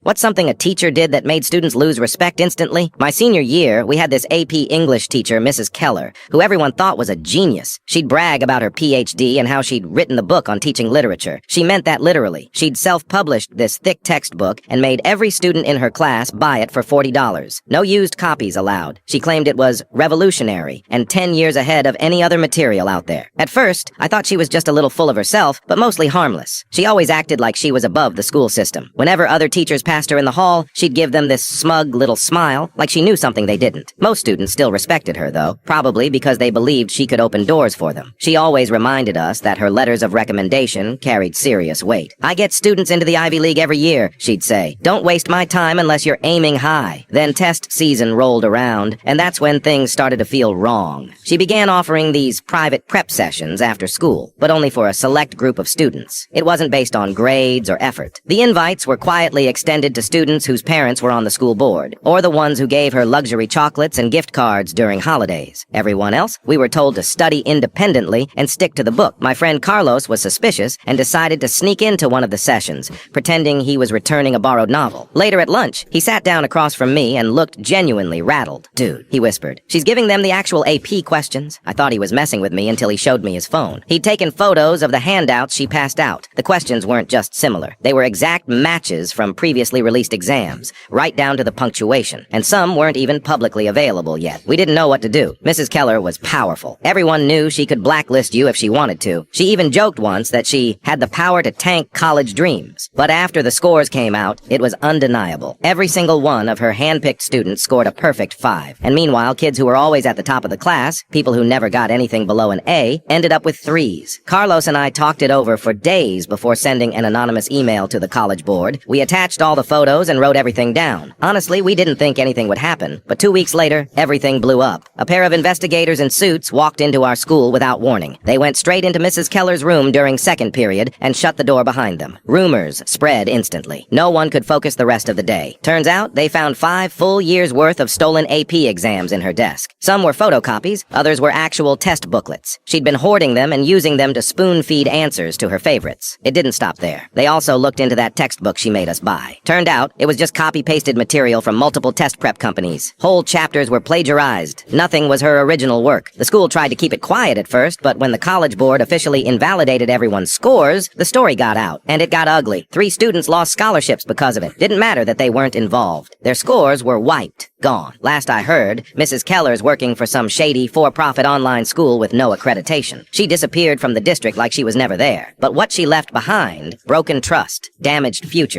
What's something a teacher did that made students lose respect instantly? My senior year, we had this AP English teacher, Mrs. Keller, who everyone thought was a genius. She'd brag about her PhD and how she'd written the book on teaching literature. She meant that literally. She'd self-published this thick textbook and made every student in her class buy it for $40. No used copies allowed. She claimed it was revolutionary and 10 years ahead of any other material out there. At first, I thought she was just a little full of herself, but mostly harmless. She always acted like she was above the school system. Whenever other teachers passed her in the hall, she'd give them this smug little smile, like she knew something they didn't. Most students still respected her, though, probably because they believed she could open doors for them. She always reminded us that her letters of recommendation carried serious weight. "I get students into the Ivy League every year," she'd say. "Don't waste my time unless you're aiming high." Then test season rolled around, and that's when things started to feel wrong. She began offering these private prep sessions after school, but only for a select group of students. It wasn't based on grades or effort. The invites were quietly extended to students whose parents were on the school board, or the ones who gave her luxury chocolates and gift cards during holidays. Everyone else, we were told to study independently and stick to the book. My friend Carlos was suspicious and decided to sneak into one of the sessions, pretending he was returning a borrowed novel. Later at lunch, he sat down across from me and looked genuinely rattled. "Dude," he whispered, "she's giving them the actual AP questions." I thought he was messing with me until he showed me his phone. He'd taken photos of the handouts she passed out. The questions weren't just similar. They were exact matches from previously released exams, right down to the punctuation, and some weren't even publicly available yet. We didn't know what to do. Mrs. Keller was powerful. Everyone knew she could blacklist you if she wanted to. She even joked once that she had the power to tank college dreams. But after the scores came out, it was undeniable. Every single one of her hand-picked students scored a perfect 5. And meanwhile, kids who were always at the top of the class, people who never got anything below an A, ended up with 3s. Carlos and I talked it over for days before sending an anonymous email to the college board. We attached all the photos and wrote everything down. Honestly, we didn't think anything would happen, but 2 weeks later, everything blew up. A pair of investigators in suits walked into our school without warning. They went straight into Mrs. Keller's room during second period and shut the door behind them. Rumors spread instantly. No one could focus the rest of the day. Turns out, they found 5 full years' worth of stolen AP exams in her desk. Some were photocopies, others were actual test booklets. She'd been hoarding them and using them to spoon-feed answers to her favorites. It didn't stop there. They also looked into that textbook she made us buy. Turned out, it was just copy-pasted material from multiple test prep companies. Whole chapters were plagiarized. Nothing was her original work. The school tried to keep it quiet at first, but when the college board officially invalidated everyone's scores, the story got out, and it got ugly. 3 students lost scholarships because of it. Didn't matter that they weren't involved. Their scores were wiped. Gone. Last I heard, Mrs. Keller's working for some shady for-profit online school with no accreditation. She disappeared from the district like she was never there. But what she left behind, broken trust, damaged future.